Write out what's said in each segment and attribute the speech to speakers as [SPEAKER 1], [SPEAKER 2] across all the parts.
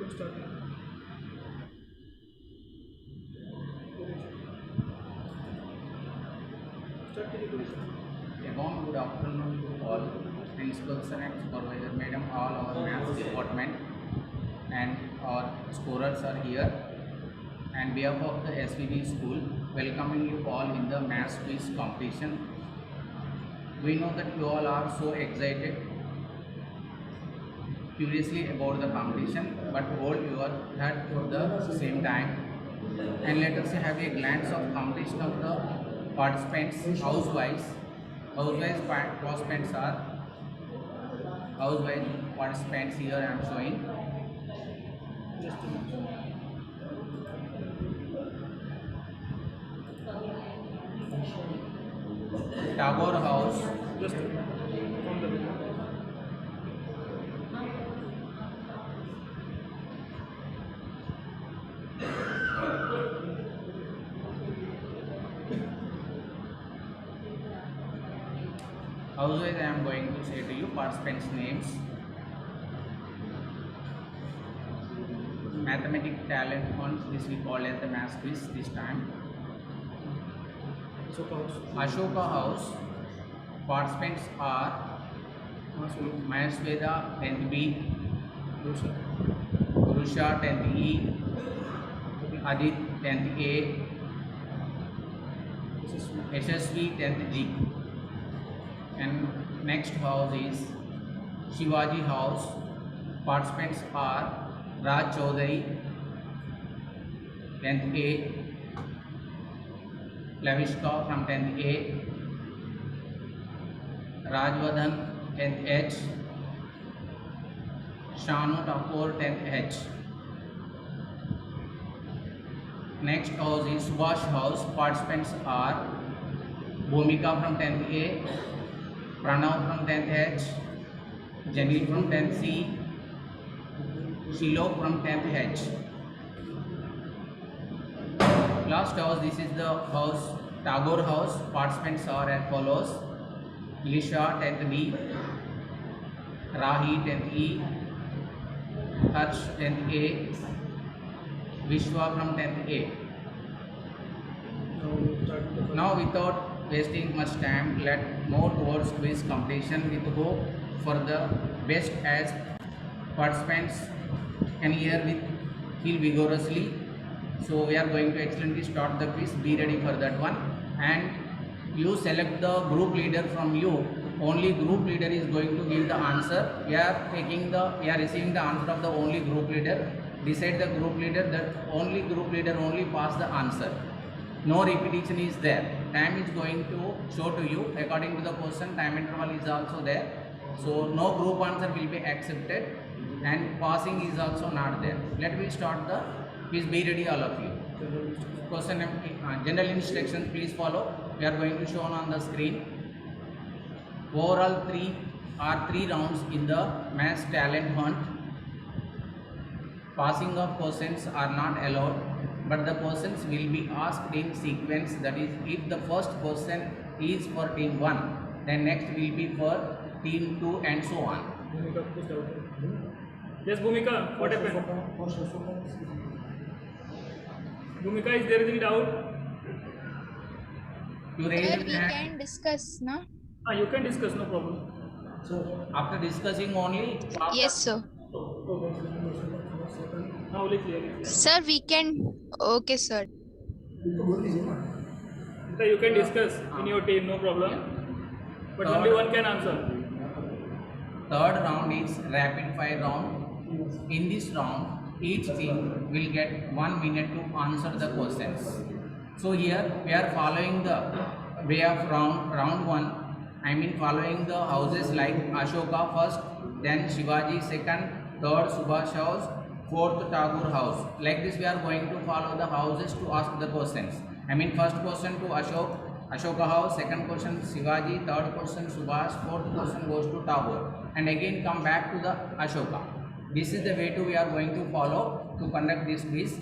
[SPEAKER 1] A warm good afternoon to all, principal sir and supervisor madam, all our maths department and our scorers are here. And behalf of the SVB school, welcoming you all in the maths quiz competition. We know that you all are so excited, curiously about the competition, but hold your head for the same time. And let us have a glance of competition of the participants house-wise. House-wise participants are house-wise participants here I am showing. Tagore House, house-wise I am going to say to you participants' names. Mathematics talent hunt, this we call as the math quiz this time. Ashoka House, participants are Mahasweda 10th B, Purusha 10th E, Adit 10th A, Yashasvi 10th G. And next house is Shivaji House, participants are Raj Chaudhary 10th A, Lavishka from 10th A, Rajvardhan 10th H, Shanu Thakur 10th H. Next house is Subhash House, participants are Bhumika from 10th A, Pranav from 10th H, Janil from 10th C, Shilok from 10th H. Last house, this is the house Tagore House, participants are as follows: Lisha 10th B, Rahi 10th E, Harsh 10th A, Vishwa from 10th A. Now without wasting much time, let more towards quiz completion with hope for the best as participants can hear with feel vigorously. So we are going to excellently start the quiz. Be ready for that one. And you select the group leader from you. Only group leader is going to give the answer. We are receiving the answer of the only group leader. Decide the group leader, that only group leader only pass the answer. No repetition is there. Time is going to show to you according to the question. Time interval is also there. So no group answer will be accepted, and passing is also not there. Let me start the quiz. Be ready, all of you. Question general instructions please follow. We are going to show on the screen. Overall three rounds in the maths talent hunt. Passing of questions are not allowed, but the questions will be asked in sequence. That is, if the first question is for team 1, then next will be for team 2 and so on.
[SPEAKER 2] Yes, Bhumika, what happened? Bhumika, is there any doubt?
[SPEAKER 1] You raise
[SPEAKER 3] Sir,
[SPEAKER 1] your
[SPEAKER 3] we
[SPEAKER 1] hand.
[SPEAKER 3] can discuss, no?
[SPEAKER 2] You can discuss, no problem.
[SPEAKER 1] After discussing only.
[SPEAKER 3] Yes, sir.
[SPEAKER 2] Now, clear.
[SPEAKER 3] Sir, we can. Okay, sir.
[SPEAKER 2] You can discuss in your team, no problem. But only one can answer.
[SPEAKER 1] Third round is rapid fire round. In this round, each team will get 1 minute to answer the questions. So here we are following the way of round 1. I mean following the houses like Ashoka first, then Shivaji second, third Subhash House, fourth Tagore House. Like this we are going to follow the houses to ask the questions. I mean first question to Ashoka House, second question Shivaji, third question Subhash, fourth question goes to Tagore, and again come back to the Ashoka. This is the way to we are going to follow to conduct this quiz.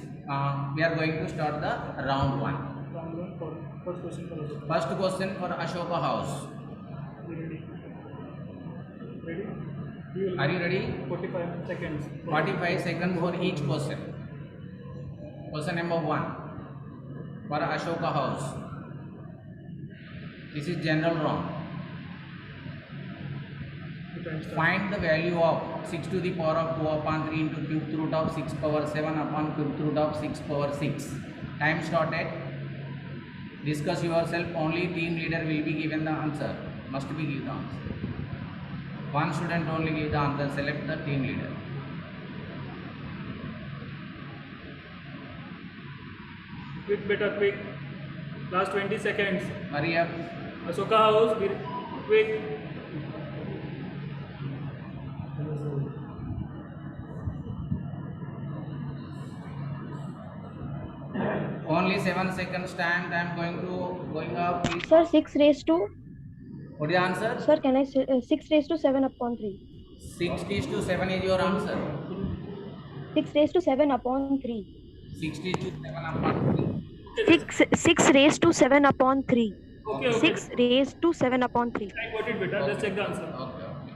[SPEAKER 1] We are going to start the round 1.
[SPEAKER 2] Round 1 for first question for Ashoka.
[SPEAKER 1] First question for Ashoka House.
[SPEAKER 2] Ready? Ready? We will
[SPEAKER 1] Are you ready?
[SPEAKER 2] 45 seconds.
[SPEAKER 1] 45 seconds for each question. Question number 1 for Ashoka House. This is general wrong. Find the value of 6 to the power of 2 upon 3 into cube root of 6 power 7 upon cube root of 6 power 6. Time started. Discuss yourself. Only team leader will be given the answer. Must be given the answer. One student only give the answer. Select the team leader.
[SPEAKER 2] Quick, better, quick. Last 20 seconds.
[SPEAKER 1] Hurry up.
[SPEAKER 2] Ashoka House, quick.
[SPEAKER 1] Only 7 seconds time. Time going up. Please.
[SPEAKER 4] Sir, 6 raised to,
[SPEAKER 1] What is the answer?
[SPEAKER 4] sir, can I say 6 raised to 7 upon 3?
[SPEAKER 1] 60 to 7 is your answer.
[SPEAKER 4] 6 raised to 7 upon 3.
[SPEAKER 1] 60 to 7 upon 3.
[SPEAKER 4] 6 raised to 7 upon 3.
[SPEAKER 2] Okay, okay.
[SPEAKER 4] 6 raised to 7 upon 3.
[SPEAKER 2] I got it better. Just check the answer.
[SPEAKER 1] Okay, okay.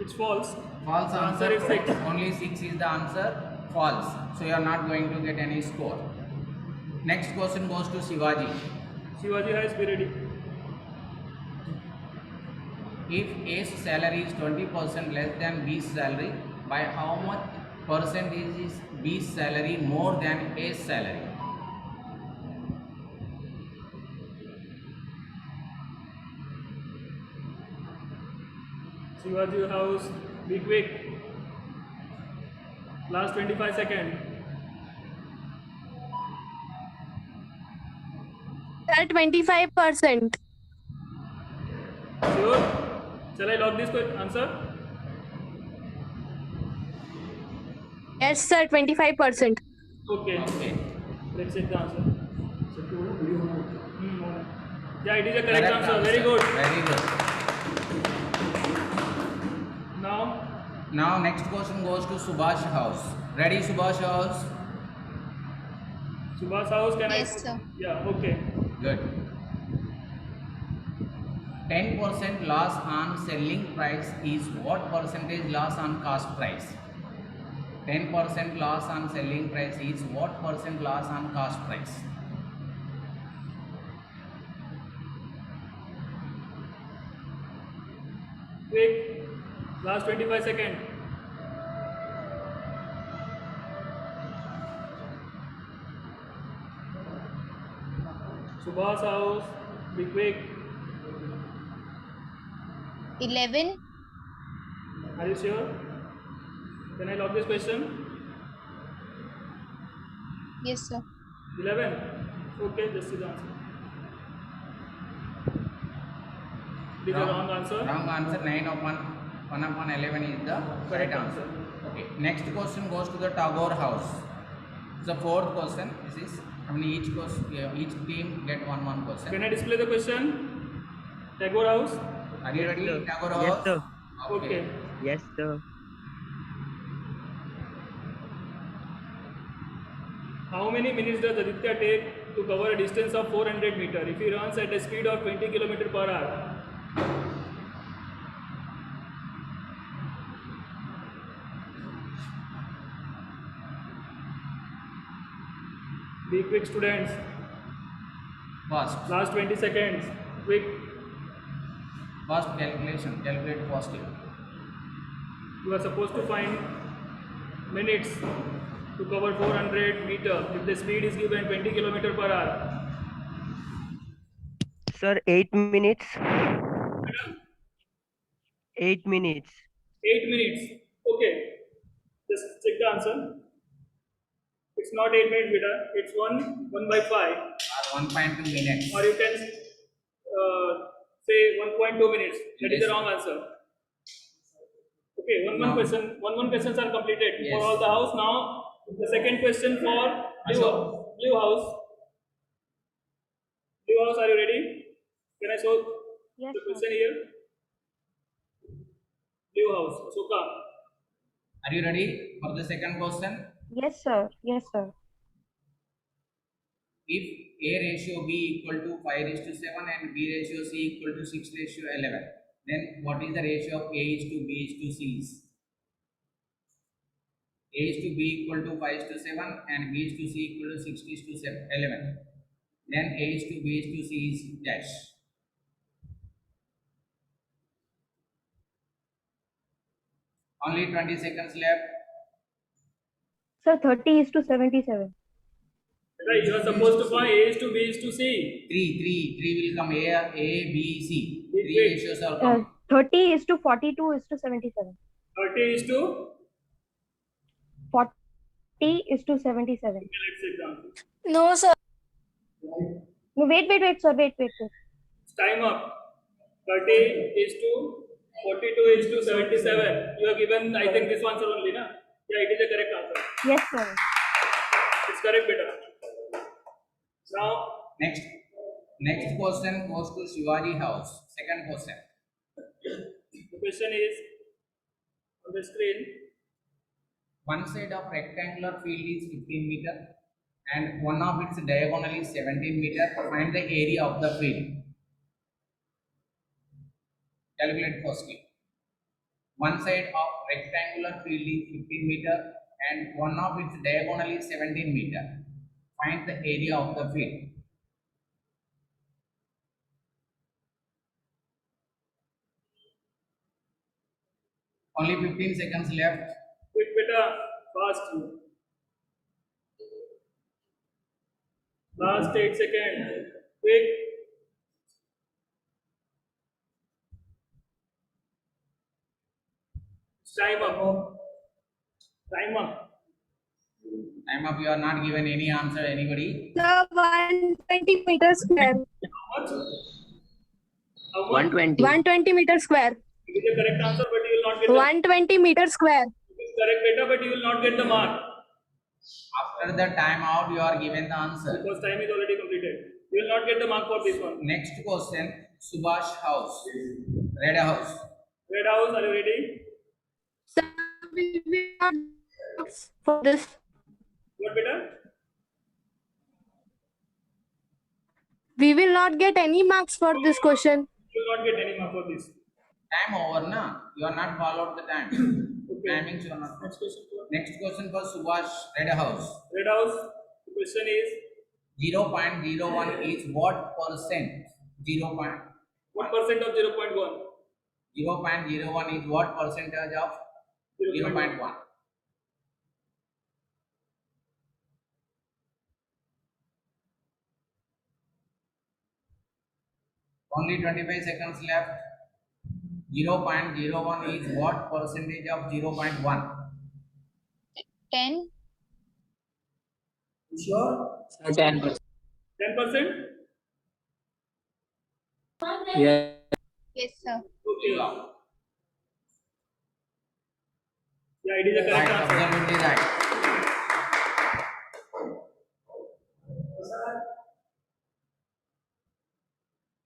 [SPEAKER 2] It's false.
[SPEAKER 1] False
[SPEAKER 2] The
[SPEAKER 1] answer.
[SPEAKER 2] answer is 6.
[SPEAKER 1] Only 6 is the answer. False. So you are not going to get any score. Next question goes to Shivaji.
[SPEAKER 2] Shivaji House, be ready.
[SPEAKER 1] If A's salary is 20% less than B's salary, by how much percentage is B's salary more than A's salary?
[SPEAKER 2] Shivaji House, be quick. Last 25 seconds.
[SPEAKER 3] Sir, 25%.
[SPEAKER 2] Sure? Shall I log this answer?
[SPEAKER 3] Yes, sir, 25%.
[SPEAKER 2] Okay.
[SPEAKER 1] Okay.
[SPEAKER 2] Let's check the answer. Yeah, it is a correct answer. Very good.
[SPEAKER 1] Very good.
[SPEAKER 2] Now,
[SPEAKER 1] next question goes to Subhash House. Ready, Subhash House?
[SPEAKER 2] Subhash House, can
[SPEAKER 3] Yes,
[SPEAKER 2] I?
[SPEAKER 3] sir.
[SPEAKER 2] Yeah, okay.
[SPEAKER 1] Good. 10% loss on selling price is what percentage loss on cost price? 10% loss on selling price is what percent loss on cost price?
[SPEAKER 2] Quick. Last 25 seconds. Subhash House, be quick.
[SPEAKER 3] 11.
[SPEAKER 2] Are you sure? Can I log this question?
[SPEAKER 3] Yes, sir.
[SPEAKER 2] 11. Okay, this is the answer. This is the wrong answer.
[SPEAKER 1] Wrong answer. 9 upon 1 upon 11 is the correct answer. Okay. Next question goes to the Tagore House. It's the fourth question. This is, each team get one question.
[SPEAKER 2] Can I display the question? Tagore House?
[SPEAKER 1] Are you ready,
[SPEAKER 5] sir.
[SPEAKER 1] Tagore
[SPEAKER 5] Yes,
[SPEAKER 1] House?
[SPEAKER 5] sir.
[SPEAKER 2] Okay.
[SPEAKER 5] Yes, sir.
[SPEAKER 2] How many minutes does Aditya take to cover a distance of 400 meters if he runs at a speed of 20 km per hour? Be quick, students.
[SPEAKER 1] First
[SPEAKER 2] Last 20 seconds. Quick.
[SPEAKER 1] calculation. Calculate positive.
[SPEAKER 2] You are supposed to find minutes to cover 400 meters if the speed is given 20 km per hour.
[SPEAKER 5] Sir, 8 minutes. 8 minutes.
[SPEAKER 2] 8 minutes. Okay. Just check the answer. It's not 8 minutes, beta. It's 1 by 5.
[SPEAKER 1] Or 1.2 minutes.
[SPEAKER 2] Or you can say 1.2 minutes. That is the wrong answer. Okay, one questions are completed
[SPEAKER 1] Yes.
[SPEAKER 2] for all the house. Now the second question for Blue House. Blue House, are you ready? Can I show
[SPEAKER 4] Yes,
[SPEAKER 2] the
[SPEAKER 4] sir.
[SPEAKER 2] question here? Blue House, Ashoka.
[SPEAKER 1] Are you ready for the second question?
[SPEAKER 4] Yes, sir. Yes, sir.
[SPEAKER 1] If A ratio B equal to 5:7 and B ratio C equal to 6:11, Then what is the ratio of A is to B is to C is? A is to B equal to 5 is to 7 and B is to C equal to 6 is to 7, 11. Then A is to B is to C is dash. Only 20 seconds left.
[SPEAKER 4] Sir, 30 is to 77.
[SPEAKER 2] Right, you are supposed to find A is to B is to C.
[SPEAKER 1] 3 will come A, B, C.
[SPEAKER 2] Wait,
[SPEAKER 1] 3
[SPEAKER 2] wait.
[SPEAKER 1] ratios are come.
[SPEAKER 4] 30 is to 42 is to 77.
[SPEAKER 2] 30 is to
[SPEAKER 4] 40 is to 77.
[SPEAKER 2] let's example.
[SPEAKER 3] No, sir.
[SPEAKER 4] No, wait, sir, wait.
[SPEAKER 2] Time up. 30 is to 42 is to 77. You have given, I think, this answer only, na? Yeah, it is a correct answer.
[SPEAKER 4] Yes, sir.
[SPEAKER 2] It's correct, beta. Now,
[SPEAKER 1] Next question goes to Shivaji House. Second question.
[SPEAKER 2] the question is on the screen.
[SPEAKER 1] One side of rectangular field is 15 meter and one of its diagonal is 17 meter. Find the area of the field. Calculate firstly. One side of rectangular field is 15 meter and one of its diagonal is 17 meter. Find the area of the field. Only 15 seconds left.
[SPEAKER 2] Quick, beta. Fast. Last 8 seconds. Quick. Time up. Time up.
[SPEAKER 1] Time up, you are not given any answer, anybody.
[SPEAKER 3] Sir, 120 meters square.
[SPEAKER 2] How much? How much?
[SPEAKER 5] 120.
[SPEAKER 3] 120 meters square.
[SPEAKER 2] It is the correct answer, but you will not get the
[SPEAKER 3] 120 meters square.
[SPEAKER 2] it is correct beta, but you will not get the mark
[SPEAKER 1] After the time out, you are given the answer.
[SPEAKER 2] because time is already completed. You will not get the mark for this one.
[SPEAKER 1] Next question, Subhash House, Red House.
[SPEAKER 2] Red House, are you ready?
[SPEAKER 3] Sir, we will not for this.
[SPEAKER 2] What beta?
[SPEAKER 3] We will not get any marks for this question.
[SPEAKER 2] You will not get any mark for this.
[SPEAKER 1] Time over, na? You are not followed the time. Timings you are not.
[SPEAKER 2] Next question.
[SPEAKER 1] Next question for Subhash, Red House.
[SPEAKER 2] Red House, the question is
[SPEAKER 1] 0.01 is what percent? 0.
[SPEAKER 2] what percent of 0.1?
[SPEAKER 1] 0.01 is what percentage of 0.1? Only 25 seconds left. 0.01 is what percentage of 0.1?
[SPEAKER 3] 10.
[SPEAKER 1] Sure?
[SPEAKER 5] 10%.
[SPEAKER 2] 10%?
[SPEAKER 5] Yeah.
[SPEAKER 3] Yes, sir.
[SPEAKER 2] Okay. Yeah, it is a
[SPEAKER 1] Right,
[SPEAKER 2] correct answer.
[SPEAKER 1] absolutely right.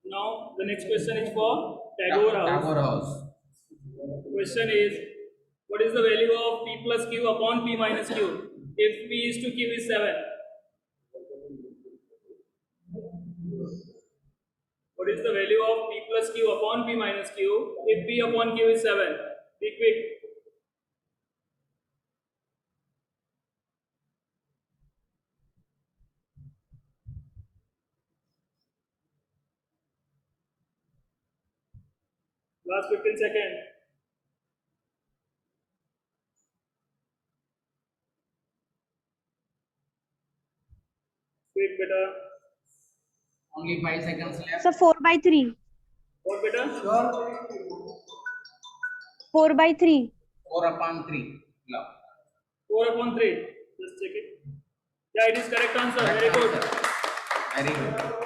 [SPEAKER 2] Now, the next question is for Tagore House.
[SPEAKER 1] Tagore House.
[SPEAKER 2] Question is, what is the value of P plus Q upon P minus Q if P is to Q is 7? What is the value of P plus Q upon P minus Q if P upon Q is 7? Be quick. Last 15 seconds. Quick, beta.
[SPEAKER 1] Only 5 seconds left.
[SPEAKER 4] Sir, 4 by 3.
[SPEAKER 2] What, beta?
[SPEAKER 4] 4 by 3.
[SPEAKER 1] 4 upon 3. No.
[SPEAKER 2] 4 upon 3. Just check it. Yeah, it is correct answer. Very good.
[SPEAKER 1] Very good.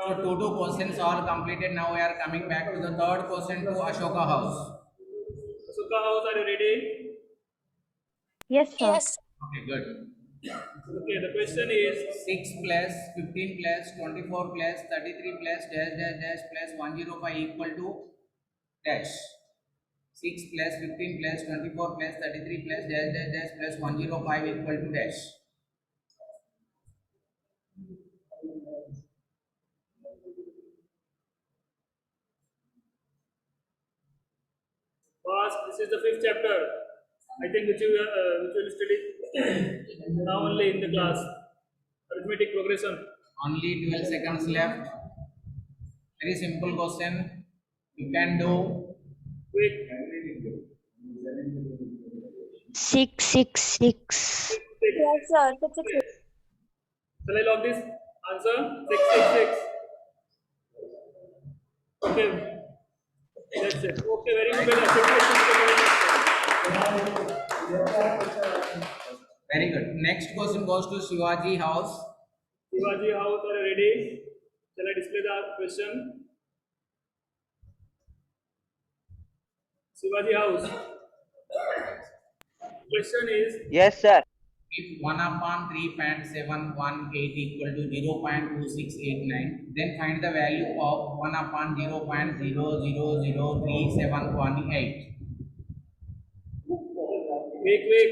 [SPEAKER 1] So 2 questions all completed. Now we are coming back to the third question to Ashoka House.
[SPEAKER 2] Sukha House, are you ready?
[SPEAKER 4] Yes, sir.
[SPEAKER 3] Yes.
[SPEAKER 1] Okay, good.
[SPEAKER 2] Okay, the question is
[SPEAKER 1] 6 plus 15 plus 24 plus 33 plus dash dash dash plus 105 equal to dash. 6 plus 15 plus 24 plus 33 plus dash dash dash plus 105 equal to dash.
[SPEAKER 2] fast. This is the 5th chapter. I think which you will study now only in the class. Arithmetic progression.
[SPEAKER 1] Only 12 seconds left. Very simple question. You can do.
[SPEAKER 2] Quick.
[SPEAKER 6] 666.
[SPEAKER 4] Yes, sir. 666.
[SPEAKER 2] Shall I log this answer? 666. Okay. That's it. Okay, very good. Beta. 666.
[SPEAKER 1] Very good. Next question goes to Shivaji House.
[SPEAKER 2] Shivaji House are ready. Shall I display the question? Shivaji House. Question is,
[SPEAKER 5] Yes, sir.
[SPEAKER 1] If 1/3.718 equal to 0.2689, then find the value of 1/0.0003718.
[SPEAKER 2] quick.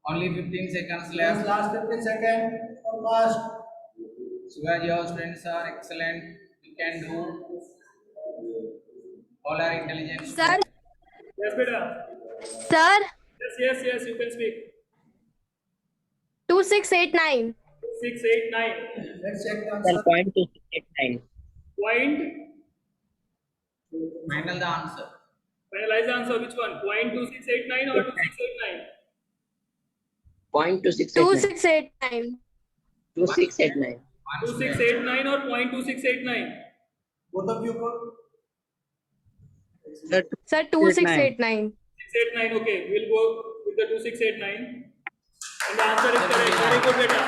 [SPEAKER 1] Only 15 seconds left.
[SPEAKER 7] Last 15 seconds or last.
[SPEAKER 1] Shivaji House students are excellent. You can do. All are intelligent.
[SPEAKER 3] Sir,
[SPEAKER 2] Yes, beta.
[SPEAKER 3] sir,
[SPEAKER 2] Yes, you can speak.
[SPEAKER 3] 2689.
[SPEAKER 2] 689.
[SPEAKER 7] Let's check the
[SPEAKER 5] Sir,
[SPEAKER 7] answer.
[SPEAKER 5] 0.2689.
[SPEAKER 2] Point.
[SPEAKER 1] Final the answer.
[SPEAKER 2] Finalize the answer. Which one? Point 2689 or 2689?
[SPEAKER 6] 0.2689.
[SPEAKER 3] 2689.
[SPEAKER 6] 2689.
[SPEAKER 2] 2689 or point 2689?
[SPEAKER 7] Both of you go.
[SPEAKER 6] Sir,
[SPEAKER 3] Sir, 2689.
[SPEAKER 2] 689. Okay, we'll go with the 2689. And the answer is correct. Very good, beta.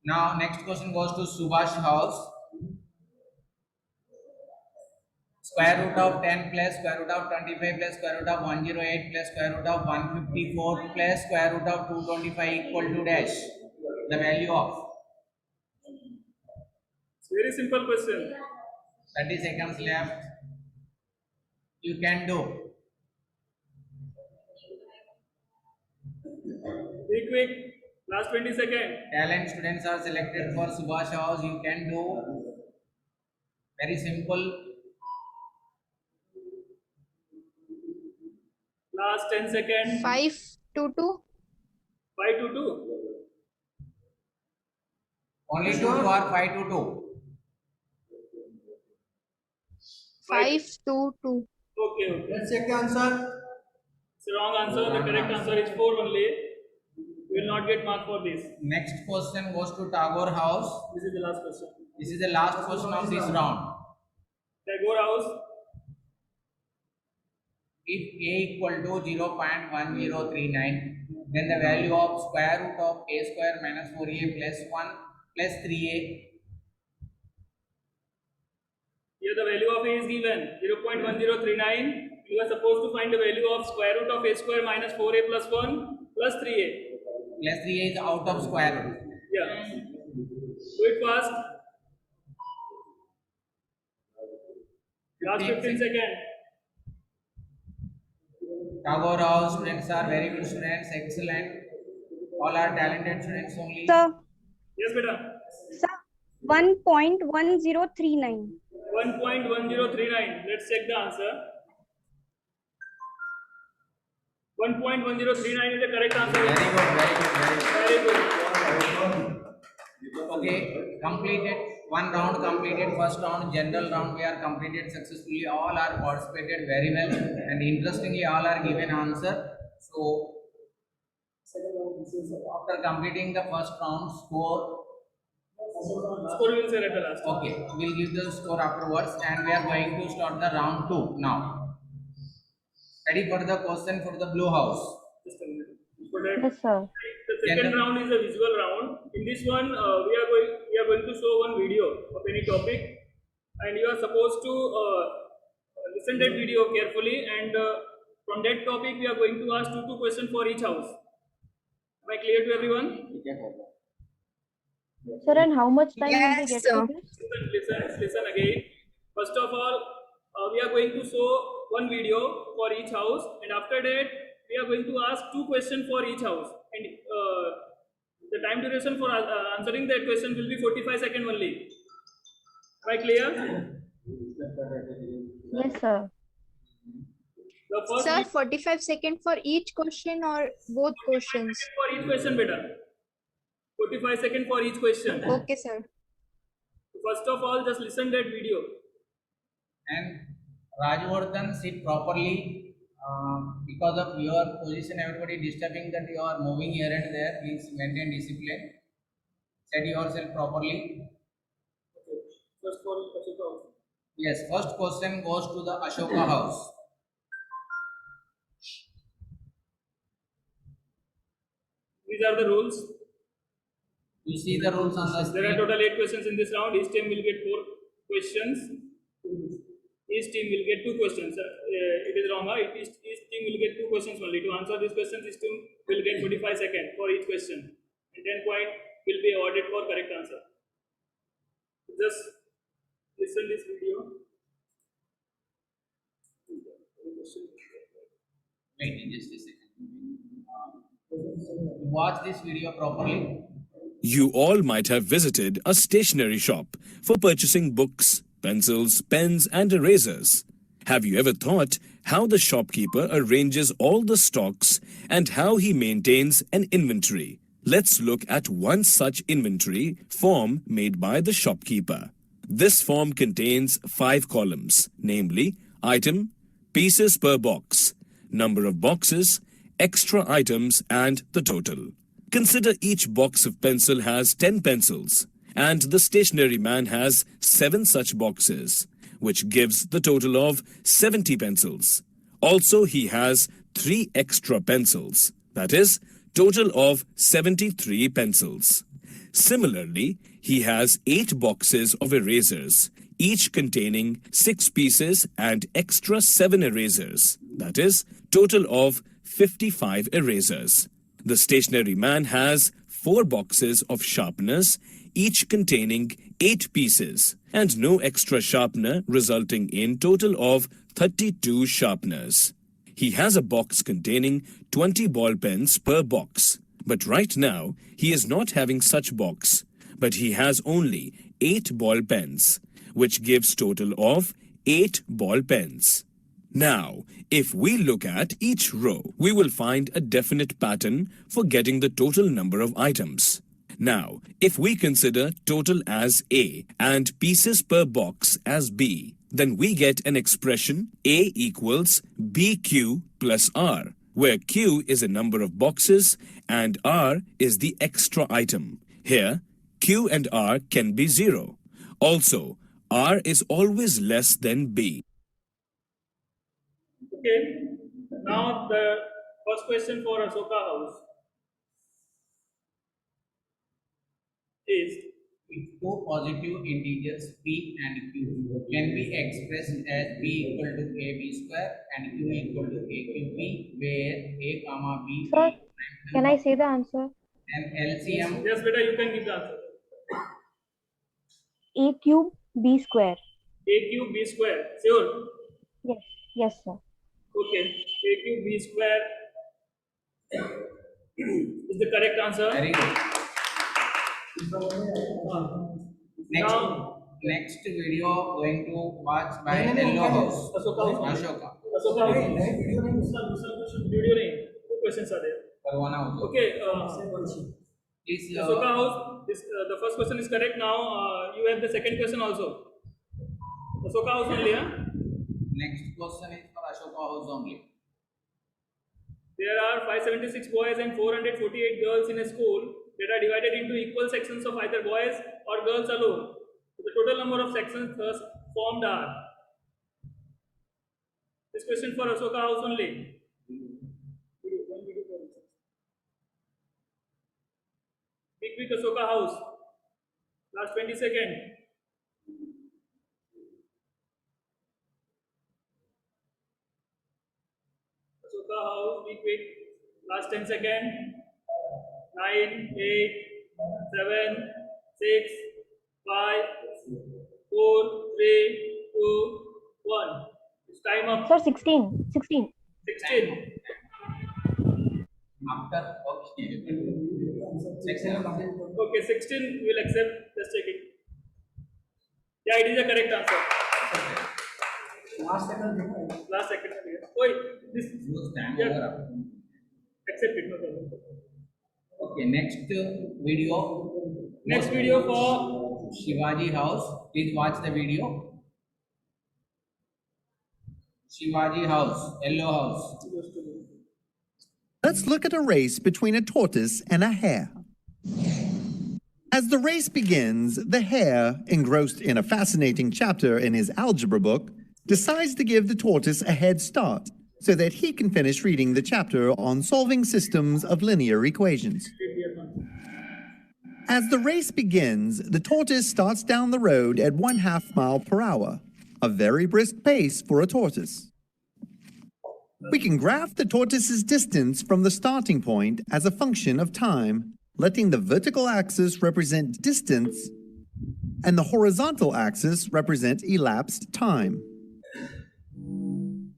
[SPEAKER 1] Now next question goes to Subhash House. Square root of 10 plus square root of 25 plus square root of 108 plus square root of 154 plus square root of 225 equal to dash. The value of.
[SPEAKER 2] It's very simple question.
[SPEAKER 1] 30 seconds left. You can do.
[SPEAKER 2] Be quick. Last 20 seconds.
[SPEAKER 1] Talent students are selected for Subhash House. You can do. Very simple.
[SPEAKER 2] Last 10 seconds.
[SPEAKER 3] 522.
[SPEAKER 2] 5 to 2.
[SPEAKER 1] Only two are 5 to 2.
[SPEAKER 3] 522.
[SPEAKER 2] Okay.
[SPEAKER 7] Let's check the answer.
[SPEAKER 2] It's the wrong answer. The correct answer is 4 only. We will not get mark for this.
[SPEAKER 1] Next question goes to Tagore House.
[SPEAKER 2] This is the last question.
[SPEAKER 1] This is the last question of this round.
[SPEAKER 2] Tagore House.
[SPEAKER 1] If a equal to 0.1039, then the value of square root of a square minus 4a plus 1 plus 3a.
[SPEAKER 2] Here the value of a is given 0.1039. You are supposed to find the value of square root of a square minus 4a plus 1 plus 3a.
[SPEAKER 1] Plus 3a is out of square root.
[SPEAKER 2] Yeah. Do it fast. Last 15 seconds.
[SPEAKER 1] Tagore House students are very good students, excellent. All are talented students only.
[SPEAKER 4] Sir,
[SPEAKER 2] Yes, beta.
[SPEAKER 4] sir, 1.1039.
[SPEAKER 2] 1.1039. Let's check the answer. 1.1039 is the correct answer.
[SPEAKER 1] Very good, very good, very good.
[SPEAKER 2] Very good.
[SPEAKER 1] Okay, completed. One round completed. First round, general round, we are completed successfully. All are participated very well, and interestingly, all are given answer. So, after completing the first round, score.
[SPEAKER 2] Score will say at the last.
[SPEAKER 1] Okay, we'll give the score afterwards, and we are going to start the round 2 now. Ready for the question for the blue house?
[SPEAKER 2] Just a minute. For that,
[SPEAKER 4] Yes, sir.
[SPEAKER 2] the second round is a visual round. In this one, we are going to show one video of any topic, and you are supposed to listen that video carefully. And from that topic, we are going to ask two questions for each house. Am I clear to everyone?
[SPEAKER 4] Sir, and how much time will we
[SPEAKER 3] Yes,
[SPEAKER 4] get
[SPEAKER 3] sir.
[SPEAKER 4] for this?
[SPEAKER 2] Listen again. First of all, we are going to show one video for each house, and after that we are going to ask 2 questions for each house, and the time duration for answering that question will be 45 seconds only. Am I clear?
[SPEAKER 4] Yes, sir.
[SPEAKER 2] The first
[SPEAKER 3] Sir,
[SPEAKER 2] video
[SPEAKER 3] 45 seconds for each question or both questions?
[SPEAKER 2] for each question, beta. 45 seconds for each question.
[SPEAKER 3] Okay, sir.
[SPEAKER 2] First of all, just listen that video.
[SPEAKER 1] And Rajwardhan, sit properly. Because of your position, everybody disturbing that you are moving here and there. Please maintain discipline. Set yourself properly.
[SPEAKER 2] First for Ashoka house.
[SPEAKER 1] Yes, first question goes to the Ashoka house.
[SPEAKER 2] These are the rules.
[SPEAKER 1] You see the rules on the
[SPEAKER 2] There are
[SPEAKER 1] screen.
[SPEAKER 2] total 8 questions in this round. Each team will get 4 questions. Each team will get 2 questions. It is wrong. Each team will get 2 questions only. To answer these questions, each team will get 45 seconds for each question. And 10 points will be awarded for correct answer. Just listen this video.
[SPEAKER 1] Wait just a second. Watch this video properly.
[SPEAKER 8] You all might have visited a stationery shop for purchasing books, pencils, pens, and erasers. Have you ever thought how the shopkeeper arranges all the stocks and how he maintains an inventory? Let's look at one such inventory form made by the shopkeeper. This form contains 5 columns, namely item, pieces per box, number of boxes, extra items, and the total. Consider each box of pencil has 10 pencils, and the stationery man has 7 such boxes, which gives the total of 70 pencils. Also, he has 3 extra pencils, that is, total of 73 pencils. Similarly, he has 8 boxes of erasers, each containing 6 pieces and extra 7 erasers, that is, total of 55 erasers. The stationery man has 4 boxes of sharpeners, each containing 8 pieces, and no extra sharpener, resulting in total of 32 sharpeners. He has a box containing 20 ball pens per box. But right now, he is not having such box, but he has only 8 ball pens, which gives total of 8 ball pens. Now, if we look at each row, we will find a definite pattern for getting the total number of items. Now, if we consider total as A and pieces per box as B, then we get an expression A equals BQ plus R, where Q is a number of boxes and R is the extra item. Here, Q and R can be 0. Also, R is always less than B.
[SPEAKER 2] Okay. Now the first question for Ashoka house is
[SPEAKER 1] If 2 positive integers P and Q can be expressed as P equal to AB square and Q equal to AQB, where A comma B
[SPEAKER 4] Sir,
[SPEAKER 1] is
[SPEAKER 4] can I say the answer?
[SPEAKER 1] and LCM.
[SPEAKER 2] yes, beta, you can give the answer.
[SPEAKER 4] A cube B square.
[SPEAKER 2] A cube B square. Sure.
[SPEAKER 4] Yes, yes, sir.
[SPEAKER 2] Okay. A cube B square is the correct answer.
[SPEAKER 1] Very good. Next,
[SPEAKER 2] Now,
[SPEAKER 1] next video going to watch by
[SPEAKER 7] No, no, no,
[SPEAKER 1] Yellow
[SPEAKER 7] no.
[SPEAKER 1] House.
[SPEAKER 2] Ashoka.
[SPEAKER 1] Ashoka.
[SPEAKER 2] Ashoka
[SPEAKER 7] नहीं,
[SPEAKER 2] house.
[SPEAKER 7] नहीं, video नहीं।
[SPEAKER 2] Video name. 2 questions are there.
[SPEAKER 1] Parwana House.
[SPEAKER 2] Okay.
[SPEAKER 1] Please,
[SPEAKER 2] Ashoka house. The first question is correct. Now you have the second question also. Ashoka house only. Huh?
[SPEAKER 1] next question is for Ashoka House only.
[SPEAKER 2] There are 576 boys and 448 girls in a school that are divided into equal sections of either boys or girls alone. So the total number of sections thus formed are. This question for Ashoka house only. Quick Ashoka house. Last 20 seconds. Ashoka house, be quick. Last 10 seconds. 9, 8, 7, 6, 5, 4, 3, 2, 1. Time up.
[SPEAKER 4] Sir, 16. 16.
[SPEAKER 2] 16.
[SPEAKER 1] After, okay. 16.
[SPEAKER 2] Okay, 16 will accept. Just check it. Yeah, it is a correct answer.
[SPEAKER 7] Last second.
[SPEAKER 2] Last second. Wait, this.
[SPEAKER 1] Use time
[SPEAKER 2] Yeah.
[SPEAKER 1] over.
[SPEAKER 2] Accept it. No problem.
[SPEAKER 1] Okay, next video.
[SPEAKER 2] Next video for
[SPEAKER 1] Shivaji House. Please watch the video. Shivaji House, Yellow House.
[SPEAKER 9] Let's look at a race between a tortoise and a hare. As the race begins, the hare, engrossed in a fascinating chapter in his algebra book, decides to give the tortoise a head start so that he can finish reading the chapter on solving systems of linear equations. As the race begins, the tortoise starts down the road at 1/2 mile per hour, a very brisk pace for a tortoise. We can graph the tortoise's distance from the starting point as a function of time, letting the vertical axis represent distance and the horizontal axis represent elapsed time.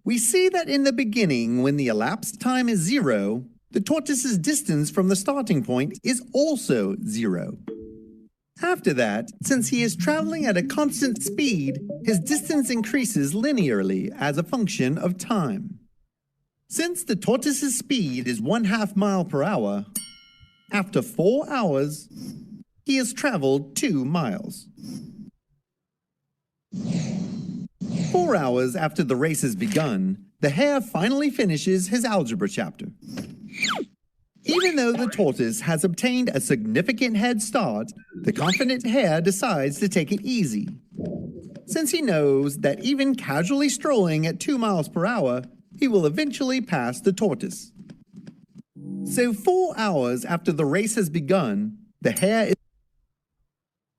[SPEAKER 9] We see that in the beginning, when the elapsed time is 0, the tortoise's distance from the starting point is also 0. After that, since he is traveling at a constant speed, his distance increases linearly as a function of time. Since the tortoise's speed is 1/2 mile per hour, after 4 hours, he has traveled 2 miles. 4 hours after the race has begun, the hare finally finishes his algebra chapter. Even though the tortoise has obtained a significant head start, the confident hare decides to take it easy. Since he knows that even casually strolling at 2 miles per hour, he will eventually pass the tortoise. So 4 hours after the race has begun, the hare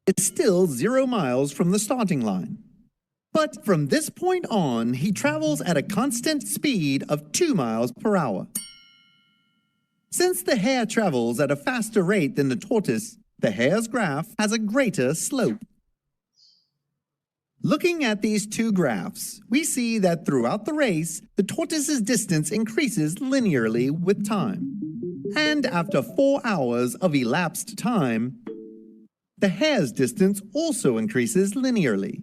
[SPEAKER 9] is still 0 miles from the starting line. But from this point on, he travels at a constant speed of 2 miles per hour. Since the hare travels at a faster rate than the tortoise, the hare's graph has a greater slope. Looking at these two graphs, we see that throughout the race, the tortoise's distance increases linearly with time. And after 4 hours of elapsed time, the hare's distance also increases linearly.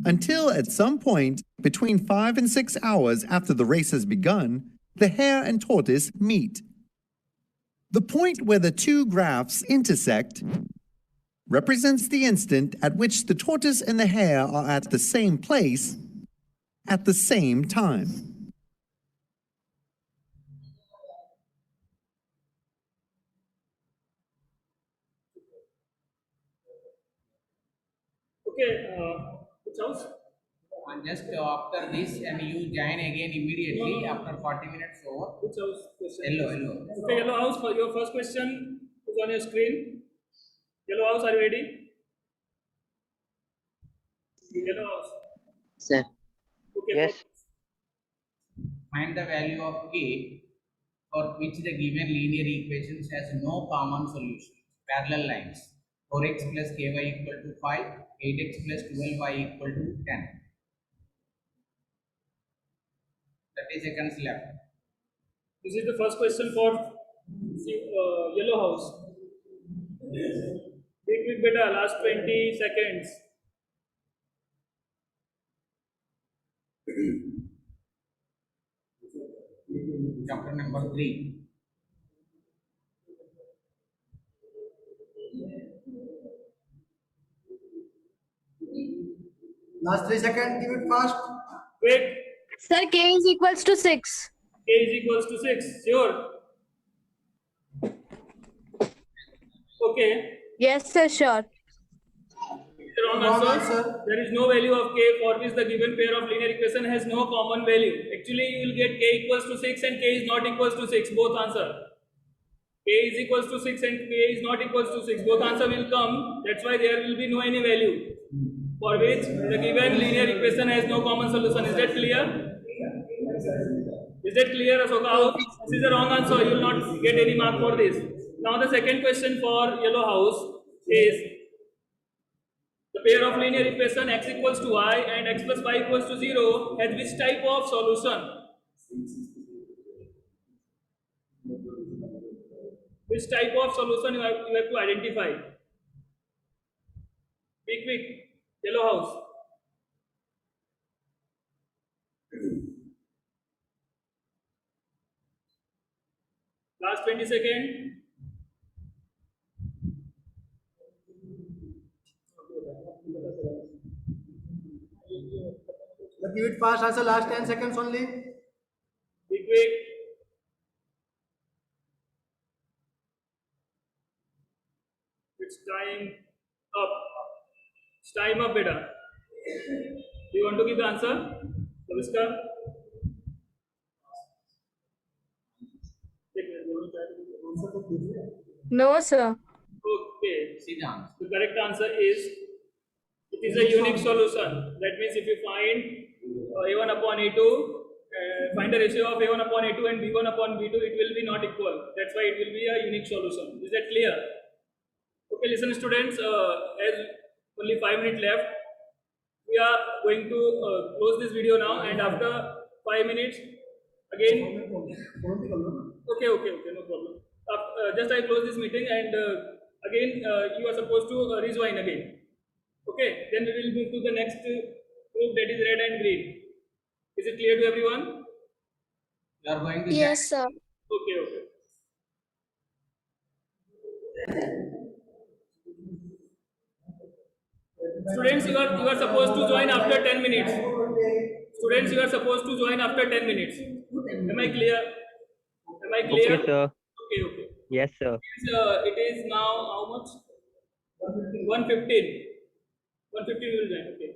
[SPEAKER 9] Until at some point, between 5 and 6 hours after the race has begun, the hare and tortoise meet. The point where the two graphs intersect represents the instant at which the tortoise and the hare are at the same place at the same time.
[SPEAKER 2] okay, which house?
[SPEAKER 1] And just after this, and you join again immediately after 40 minutes over.
[SPEAKER 2] Which house question?
[SPEAKER 1] Yellow.
[SPEAKER 2] Okay, Yellow House, for your first question is on your screen. Yellow House, are you ready? Yellow House.
[SPEAKER 6] Sir.
[SPEAKER 2] Okay.
[SPEAKER 5] Yes.
[SPEAKER 1] Find the value of k for which the given linear equations has no common solution. Parallel lines. 4x plus ky equal to 5, 8x plus 12y equal to 10. 30 seconds left.
[SPEAKER 2] This is the first question for Yellow House. Be quick, beta. Last 20 seconds.
[SPEAKER 1] Chapter number 3.
[SPEAKER 7] Last 3 seconds. Give it fast.
[SPEAKER 2] Quick.
[SPEAKER 3] Sir, k is equals to 6.
[SPEAKER 2] K is equals to 6. Sure. Okay.
[SPEAKER 3] Yes, sir, sure.
[SPEAKER 2] Wrong
[SPEAKER 7] Wrong
[SPEAKER 2] answer.
[SPEAKER 7] answer.
[SPEAKER 2] There is no value of k for which the given pair of linear equation has no common value. Actually, you will get k equals to 6 and k is not equals to 6. Both answer. K is equals to 6 and k is not equals to 6. Both answer will come. That's why there will be no any value for which the given linear equation has no common solution. Is that clear? Is that clear, Asoka? This is the wrong answer. You will not get any mark for this. Now the second question for Yellow House is, the The pair of linear equation x equals to y and x plus y equals to 0 has which type of solution? Which type of solution you have to identify? Be quick. Yellow house. Last 20 seconds.
[SPEAKER 7] Give it fast answer, last 10 seconds only.
[SPEAKER 2] Be quick. It's time up. It's time up, beta. Do you want to give the answer? Saviskar?
[SPEAKER 3] No, sir.
[SPEAKER 2] Okay.
[SPEAKER 1] See the answer.
[SPEAKER 2] The correct answer is it is a unique solution. That means if you find a1 upon a2, find the ratio of a1 upon a2 and b1 upon b2, it will be not equal. That's why it will be a unique solution. Is that clear? Okay, listen students, as only 5 minutes left, we are going to close this video now, and after 5 minutes, again, okay, no problem. Just I close this meeting, and again you are supposed to rejoin again. Okay, then we will move to the next group, that is red and green. Is it clear to everyone?
[SPEAKER 1] You are going to
[SPEAKER 6] Yes, sir.
[SPEAKER 2] Okay. Students, you are supposed to join after 10 minutes. Students, you are supposed to join after 10 minutes. Am I clear? Am I clear?
[SPEAKER 5] Okay, sir.
[SPEAKER 2] Okay.
[SPEAKER 5] Yes, sir.
[SPEAKER 2] It is now how much? 1:15. 1:15 we will join. Okay.